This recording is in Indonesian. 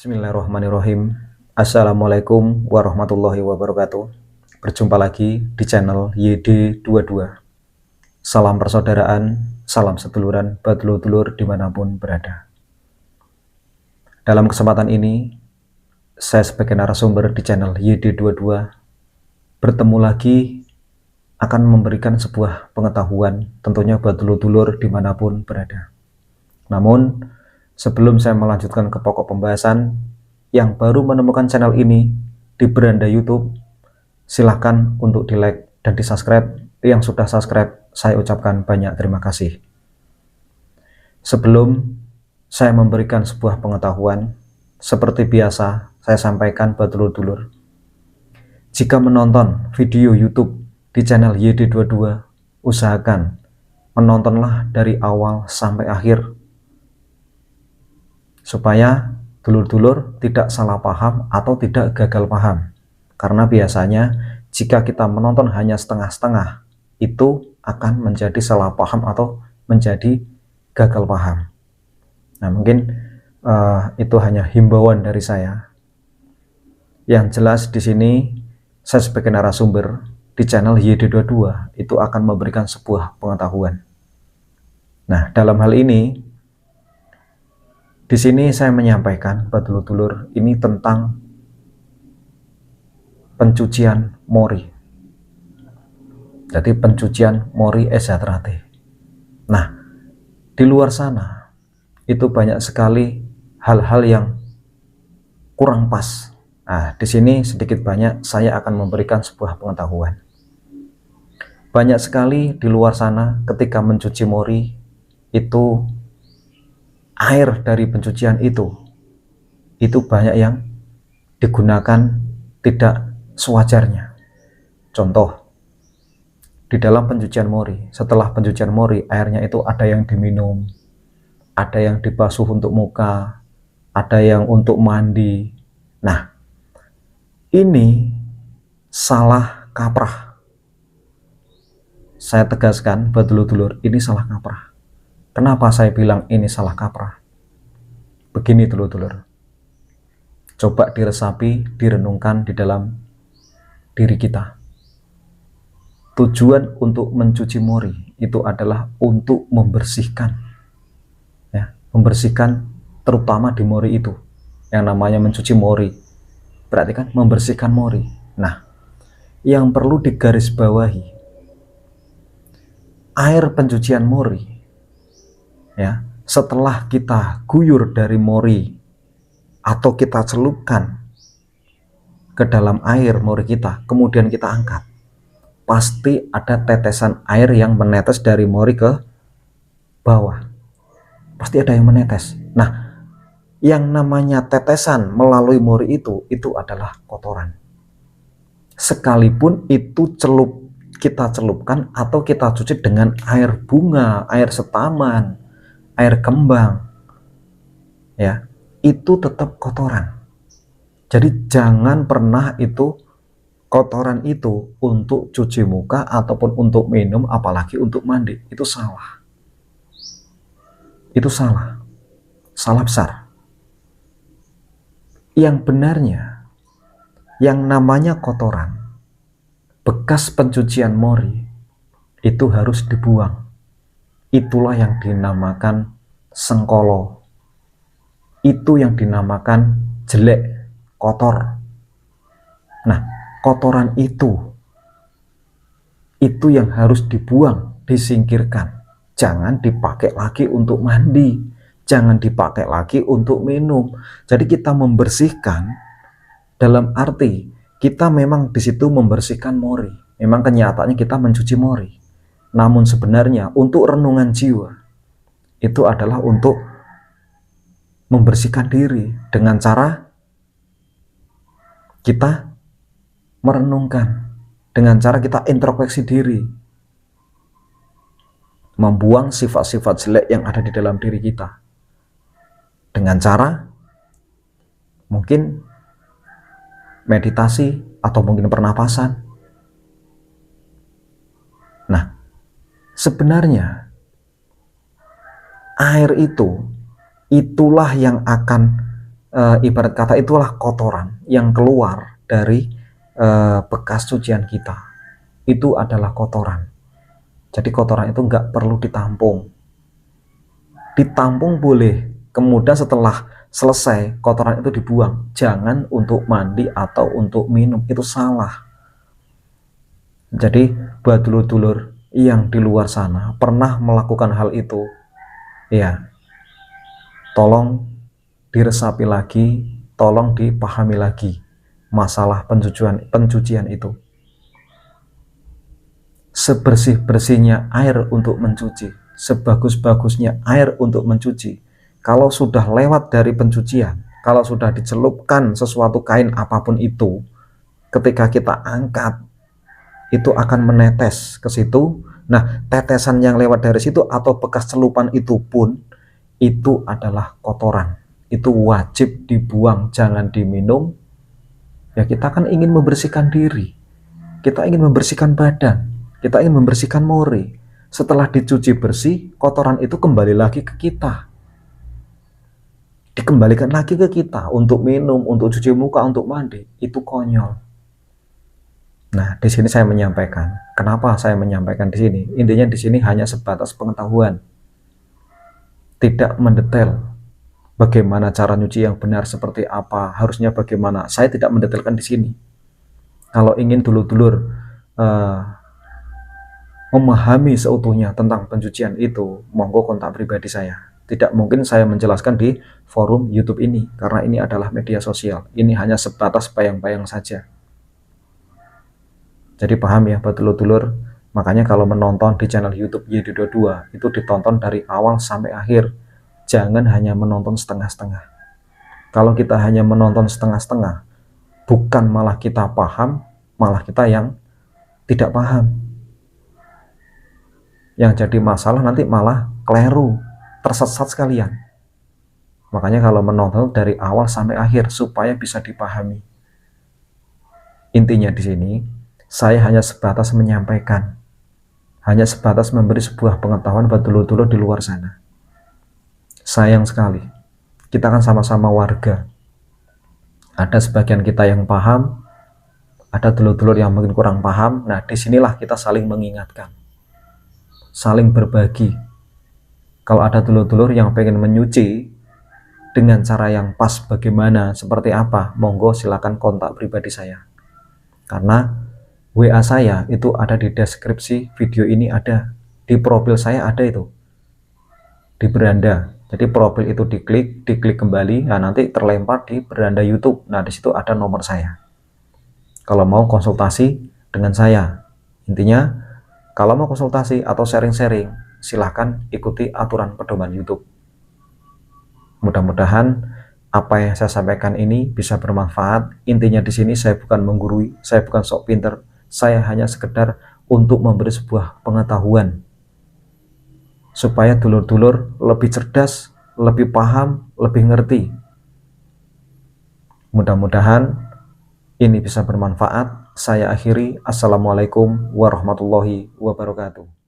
Bismillahirrahmanirrahim. Assalamualaikum warahmatullahi wabarakatuh. Berjumpa lagi di channel YD22. Salam persaudaraan, salam seduluran, badulur-dulur dimanapun berada. Dalam kesempatan ini, saya sebagai narasumber di channel YD22 bertemu lagi akan memberikan sebuah pengetahuan tentunya badulur-dulur dimanapun berada. Namun, sebelum saya melanjutkan ke pokok pembahasan, yang baru menemukan channel ini di beranda YouTube, silahkan untuk di like dan di subscribe. Yang sudah subscribe, saya ucapkan banyak terima kasih. Sebelum saya memberikan sebuah pengetahuan, seperti biasa saya sampaikan badulur-dulur, jika menonton video YouTube di channel YD22, usahakan menontonlah dari awal sampai akhir, supaya dulur-dulur tidak salah paham atau tidak gagal paham. Karena biasanya jika kita menonton hanya setengah-setengah, itu akan menjadi salah paham atau menjadi gagal paham. Nah, mungkin itu hanya himbauan dari saya. Yang jelas di sini saya sebagai narasumber di channel YD22 itu akan memberikan sebuah pengetahuan. Nah, dalam hal ini di sini saya menyampaikan badulur-dulur ini tentang pencucian mori. Jadi pencucian mori esatrate. Nah, di luar sana itu banyak sekali hal-hal yang kurang pas. Nah, di sini sedikit banyak saya akan memberikan sebuah pengetahuan. Banyak sekali di luar sana ketika mencuci mori itu air dari pencucian itu banyak yang digunakan tidak sewajarnya. Contoh, di dalam pencucian mori, setelah pencucian mori, airnya itu ada yang diminum, ada yang dibasuh untuk muka, ada yang untuk mandi. Nah, ini salah kaprah. Saya tegaskan badulur-dulur, ini salah kaprah. Kenapa saya bilang ini salah kaprah? Begini dulur-dulur, coba diresapi, direnungkan di dalam diri kita. Tujuan untuk mencuci mori itu adalah untuk membersihkan, ya, membersihkan terutama di mori itu. Yang namanya mencuci mori berarti kan membersihkan mori. Nah, yang perlu digarisbawahi, air pencucian mori, ya, setelah kita guyur dari mori atau kita celupkan ke dalam air mori kita, kemudian kita angkat, pasti ada tetesan air yang menetes dari mori ke bawah. Pasti ada yang menetes. Nah, yang namanya tetesan melalui mori itu adalah kotoran. Sekalipun itu kita celupkan atau kita cuci dengan air bunga, air setaman, air kembang, ya, itu tetap kotoran. Jadi jangan pernah itu kotoran itu untuk cuci muka ataupun untuk minum, apalagi untuk mandi. Itu salah. Itu salah. Salah besar. Yang benarnya, yang namanya kotoran, bekas pencucian mori, itu harus dibuang. Itulah yang dinamakan sengkolo. Itu yang dinamakan jelek, kotor. Nah, kotoran itu yang harus dibuang, disingkirkan. Jangan dipakai lagi untuk mandi, jangan dipakai lagi untuk minum. Jadi kita membersihkan dalam arti kita memang di situ membersihkan mori. Memang kenyataannya kita mencuci mori. Namun sebenarnya untuk renungan jiwa itu adalah untuk membersihkan diri dengan cara kita merenungkan, dengan cara kita introspeksi diri, membuang sifat-sifat jelek yang ada di dalam diri kita dengan cara mungkin meditasi atau mungkin pernapasan. Nah, sebenarnya air itulah yang akan ibarat kata itulah kotoran yang keluar dari bekas cucian kita. Itu adalah kotoran. Jadi kotoran itu nggak perlu ditampung. Ditampung boleh, kemudian setelah selesai kotoran itu dibuang. Jangan untuk mandi atau untuk minum, itu salah. Jadi buat dulur-dulur yang di luar sana pernah melakukan hal itu, ya tolong diresapi lagi, tolong dipahami lagi masalah pencucian itu. Sebersih-bersihnya air untuk mencuci, sebagus-bagusnya air untuk mencuci, kalau sudah lewat dari pencucian, kalau sudah dicelupkan sesuatu kain apapun itu, ketika kita angkat, itu akan menetes ke situ. Nah, tetesan yang lewat dari situ atau bekas celupan itu pun, itu adalah kotoran. Itu wajib dibuang, jangan diminum. Ya, kita kan ingin membersihkan diri, kita ingin membersihkan badan, kita ingin membersihkan mori. Setelah dicuci bersih, kotoran itu kembali lagi ke kita, dikembalikan lagi ke kita untuk minum, untuk cuci muka, untuk mandi. Itu konyol. Nah, di sini saya menyampaikan. Kenapa saya menyampaikan di sini? Intinya di sini hanya sebatas pengetahuan, tidak mendetail bagaimana cara nyuci yang benar, seperti apa, harusnya bagaimana. Saya tidak mendetailkan di sini. Kalau ingin dulur-dulur memahami seutuhnya tentang pencucian itu, monggo kontak pribadi saya. Tidak mungkin saya menjelaskan di forum YouTube ini, karena ini adalah media sosial. Ini hanya sebatas bayang-bayang saja. Jadi paham ya buat dulur-dulur. Makanya kalau menonton di channel YouTube YD22 itu ditonton dari awal sampai akhir. Jangan hanya menonton setengah-setengah. Kalau kita hanya menonton setengah-setengah, bukan malah kita paham, malah kita yang tidak paham. Yang jadi masalah nanti malah keliru, tersesat sekalian. Makanya kalau menonton dari awal sampai akhir supaya bisa dipahami. Intinya di sini saya hanya sebatas menyampaikan, hanya sebatas memberi sebuah pengetahuan buat dulur-dulur di luar sana. Sayang sekali, kita kan sama-sama warga. Ada sebagian kita yang paham, ada dulur-dulur yang mungkin kurang paham. Nah, disinilah kita saling mengingatkan, saling berbagi. Kalau ada dulur-dulur yang pengen menyuci dengan cara yang pas, bagaimana, seperti apa, monggo silakan kontak pribadi saya. Karena WA saya itu ada di deskripsi video ini, ada di profil saya, ada itu di beranda. Jadi profil itu diklik kembali, nah nanti terlempar di beranda YouTube. Nah, di situ ada nomor saya. Kalau mau konsultasi dengan saya, intinya kalau mau konsultasi atau sharing-sharing, silahkan ikuti aturan pedoman YouTube. Mudah-mudahan apa yang saya sampaikan ini bisa bermanfaat. Intinya di sini saya bukan menggurui, saya bukan sok pinter, saya hanya sekedar untuk memberi sebuah pengetahuan supaya dulur-dulur lebih cerdas, lebih paham, lebih ngerti. Mudah-mudahan ini bisa bermanfaat. Saya akhiri. Assalamualaikum warahmatullahi wabarakatuh.